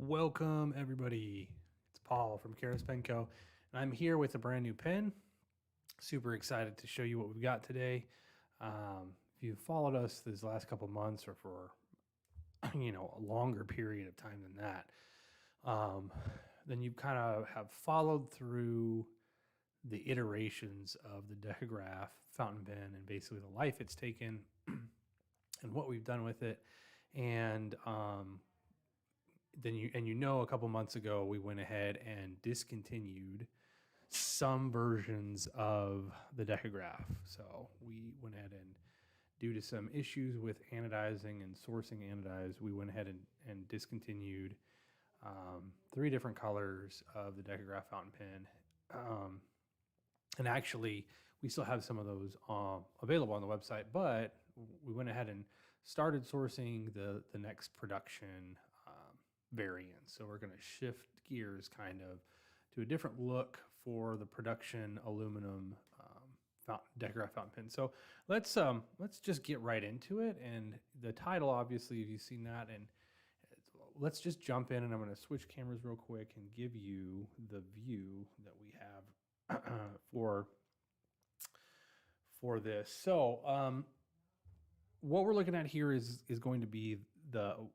Welcome, everybody. It's Paul from Karis Pen Co. And I'm here with a brand new pen. Super excited to show you what we've got today. If you've followed us these last couple months or for a longer period of time than that, then you kind of have followed through the iterations of the Decograph fountain pen and basically the life it's taken and what we've done with it. And then a couple months ago we went ahead and discontinued some versions of the Decograph. So we went ahead and, due to some issues with anodizing and sourcing anodized, we went ahead and discontinued 3 different colors of the Decograph fountain pen. And actually, we still have some of those available on the website, but we went ahead and started sourcing the next production variant. So we're going to shift gears kind of to a different look for the production aluminum Decograph fountain pen. So let's just get right into it. And the title, obviously, if you've seen that, and let's just jump in, and I'm going to switch cameras real quick and give you the view that we have for this. So what we're looking at here is going to be the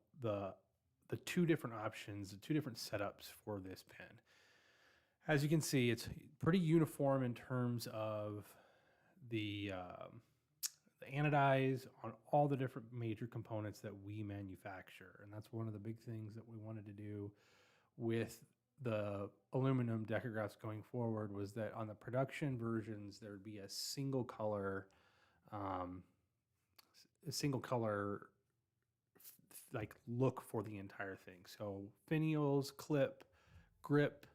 2 different options, the 2 different setups for this pen. As you can see, it's pretty uniform in terms of the anodize on all the different major components that we manufacture. And that's one of the big things that we wanted to do with the aluminum Decographs going forward, was that on the production versions, there would be a single color like look for the entire thing. So finials, clip, grip,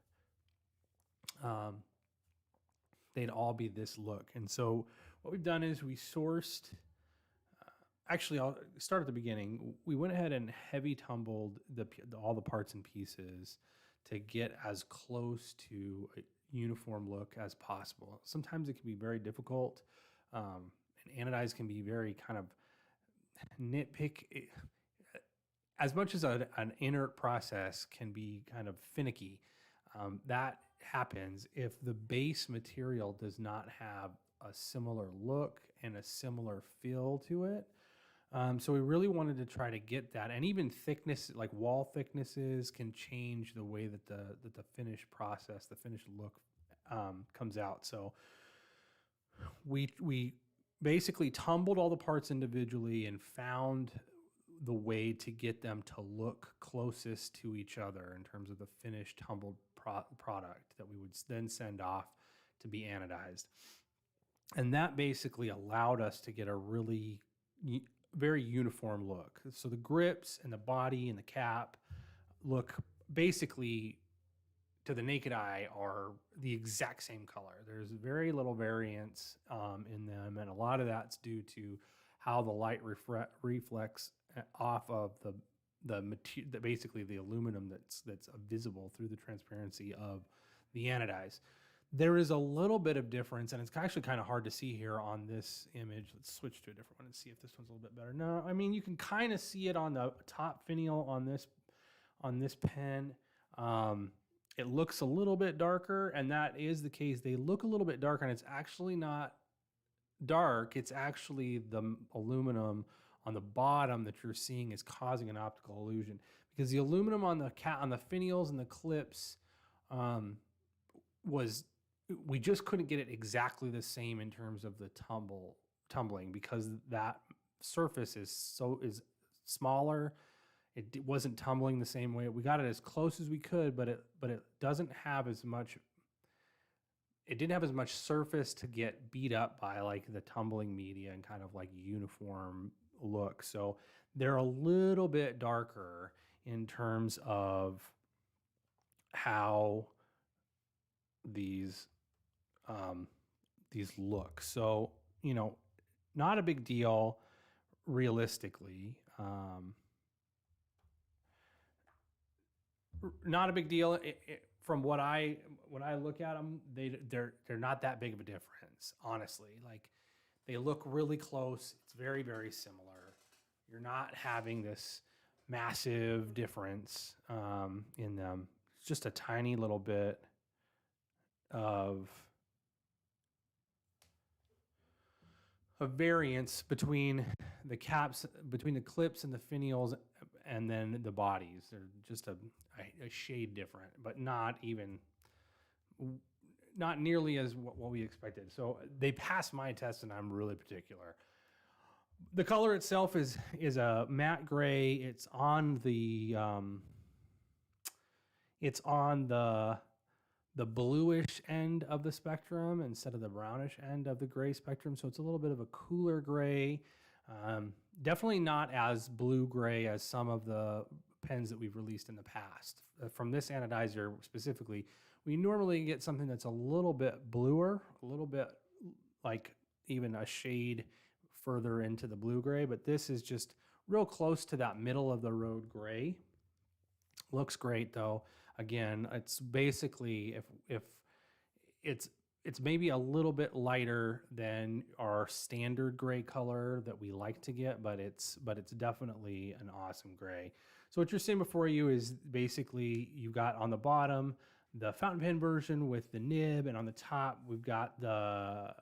they'd all be this look. And so what we've done is we sourced, actually I'll start at the beginning. We went ahead and heavy tumbled all the parts and pieces to get as close to a uniform look as possible. Sometimes it can be very difficult, and anodize can be very kind of nitpick. As much as an inert process can be kind of finicky, that happens if the base material does not have a similar look and a similar feel to it. So we really wanted to try to get that, and even thickness, like wall thicknesses, can change the way that the finished process, the finished look, comes out. So we basically tumbled all the parts individually and found the way to get them to look closest to each other in terms of the finished tumbled product that we would then send off to be anodized. And that basically allowed us to get a really very uniform look. So the grips and the body and the cap look basically, to the naked eye, are the exact same color. There's very little variance in them, and a lot of that's due to how the light reflects off of basically the aluminum that's visible through the transparency of the anodize. There is a little bit of difference, and it's actually kind of hard to see here on this image. Let's switch to a different one and see if this one's a little bit better. No, I mean, you can kind of see it on the top finial on this pen. It looks a little bit darker, and that is the case. They look a little bit darker, and it's actually not dark. It's actually the aluminum on the bottom that you're seeing is causing an optical illusion, because the aluminum on the finials and the clips we just couldn't get it exactly the same in terms of the tumbling, because that surface is smaller. It wasn't tumbling the same way. We got it as close as we could, but it doesn't have as much. It didn't have as much surface to get beat up by, like the tumbling media and kind of like uniform look. So they're a little bit darker in terms of how these look. So, not a big deal realistically. Not a big deal. From what I look at them, they're not that big of a difference, honestly. Like, they look really close. It's very, very similar. You're not having this massive difference in them. It's just a tiny little bit of variance between the caps, between the clips and the finials, and then the bodies. They're just a shade different, but not nearly as what we expected. So they passed my test, and I'm really particular. The color itself is a matte gray. It's on the bluish end of the spectrum instead of the brownish end of the gray spectrum. So it's a little bit of a cooler gray. Definitely not as blue gray as some of the pens that we've released in the past. From this anodizer specifically, we normally get something that's a little bit bluer, a little bit like even a shade further into the blue gray, but this is just real close to that middle of the road gray. Looks great though. Again, it's basically if it's maybe a little bit lighter than our standard gray color that we like to get, but it's definitely an awesome gray. So what you're seeing before you is basically you've got on the bottom the fountain pen version with the nib, and on the top we've got the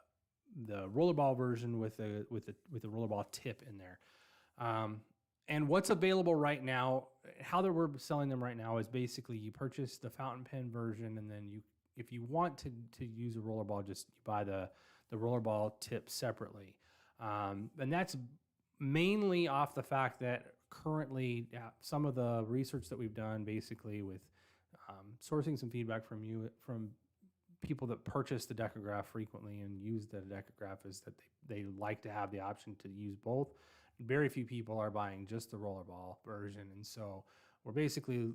rollerball version with the rollerball tip in there. And what's available right now, how that we're selling them right now, is basically you purchase the fountain pen version, and then if you want to use a rollerball, just you buy the rollerball tip separately. And that's mainly off the fact that currently some of the research that we've done, basically with sourcing some feedback from people that purchase the Decograph frequently and use the Decograph, is that they like to have the option to use both. Very few people are buying just the rollerball version, and so we're basically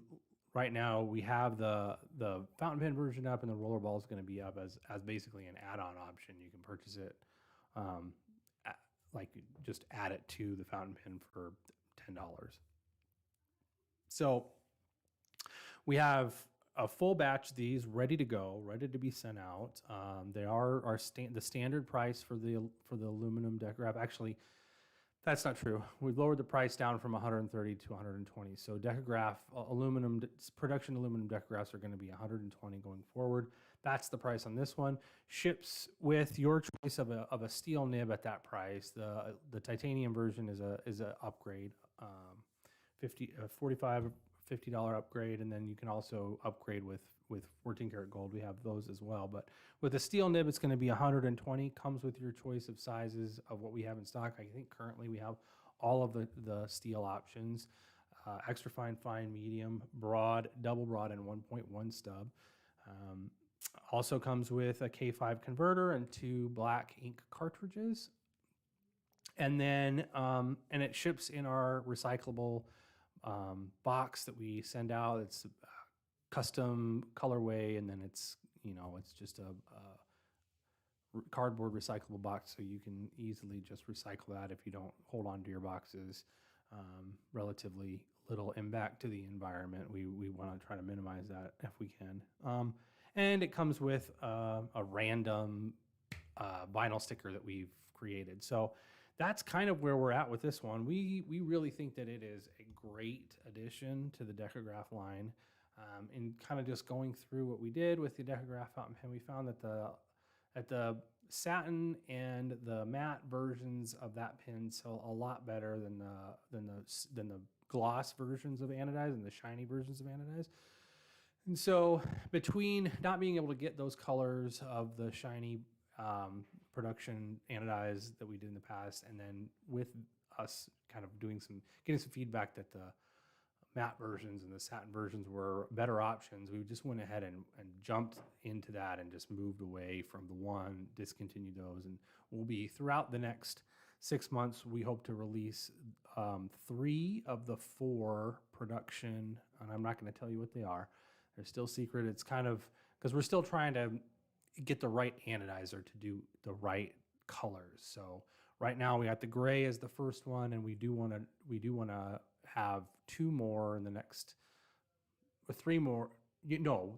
right now we have the fountain pen version up, and the rollerball is going to be up as basically an add-on option. You can purchase it, like just add it to the fountain pen for $10. So we have a full batch of these ready to go, ready to be sent out. They are the standard price for the aluminum Decograph. Actually, that's not true. We've lowered the price down from $130 to $120. So Decograph production aluminum Decographs are going to be $120 going forward. That's the price on this one. Ships with your choice of a steel nib at that price. The titanium version is a upgrade, $45 $50 upgrade, and then you can also upgrade with 14 karat gold. We have those as well, but with a steel nib, it's going to be $120. Comes with your choice of sizes of what we have in stock. I think currently we have all of the steel options: extra fine, fine, medium, broad, double broad, and 1.1 stub. Also comes with a K5 converter and 2 black ink cartridges, and then and it ships in our recyclable box that we send out. It's custom colorway, and then it's just a cardboard recyclable box, so you can easily just recycle that if you don't hold on to your boxes. Relatively little impact to the environment. We want to try to minimize that if we can. And it comes with a random vinyl sticker that we've created. So that's kind of where we're at with this one. We really think that it is a great addition to the Decograph line. And kind of just going through what we did with the Decograph fountain pen, we found that the satin and the matte versions of that pen sell a lot better than the gloss versions of anodized and the shiny versions of anodized. And so between not being able to get those colors of the shiny production anodized that we did in the past, and then with us kind of getting some feedback that the matte versions and the satin versions were better options, we just went ahead and jumped into that and just moved away from the one, discontinued those, and we'll be throughout the next 6 months. We hope to release 3 of the 4 production, and I'm not going to tell you what they are. They're still secret. It's kind of because we're still trying to get the right anodizer to do the right colors. So right now we got the gray as the first one, and we do want to have 2 more in the next, or 3 more.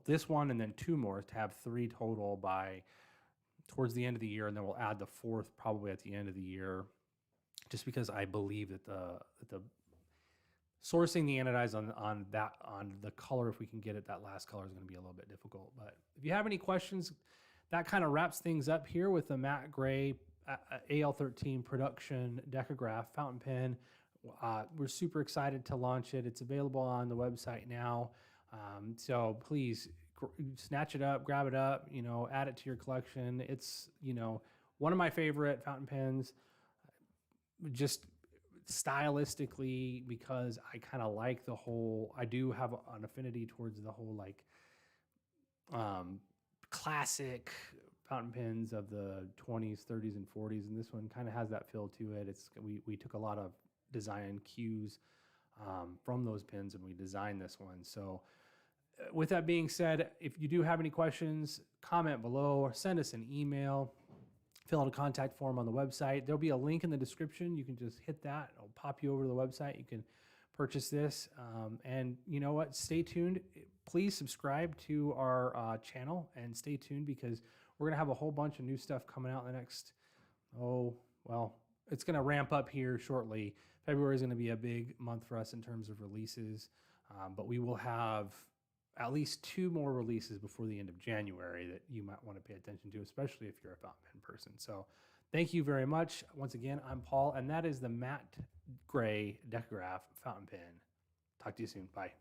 This one and then 2 more to have 3 total by towards the end of the year, and then we'll add the 4th probably at the end of the year, just because I believe that the sourcing the anodized on the color, if we can get it, that last color is going to be a little bit difficult. But if you have any questions, that kind of wraps things up here with the matte gray AL13 production Decograph fountain pen. We're super excited to launch it. It's available on the website now. So please snatch it up, grab it up, add it to your collection. It's, one of my favorite fountain pens, just stylistically, because I kind of like I do have an affinity towards the whole like classic fountain pens of the 20s, 30s, and 40s, and this one kind of has that feel to it. We took a lot of design cues from those pens, and we designed this one. So with that being said, if you do have any questions, comment below or send us an email. Fill out a contact form on the website. There'll be a link in the description. You can just hit that. It'll pop you over to the website. You can purchase this. And you know what? Stay tuned. Please subscribe to our channel and stay tuned, because we're going to have a whole bunch of new stuff coming out in the next, it's going to ramp up here shortly. February is going to be a big month for us in terms of releases, but we will have at least 2 more releases before the end of January that you might want to pay attention to, especially if you're a fountain pen person. So thank you very much. Once again, I'm Paul, and that is the matte gray Decograph fountain pen. Talk to you soon. Bye.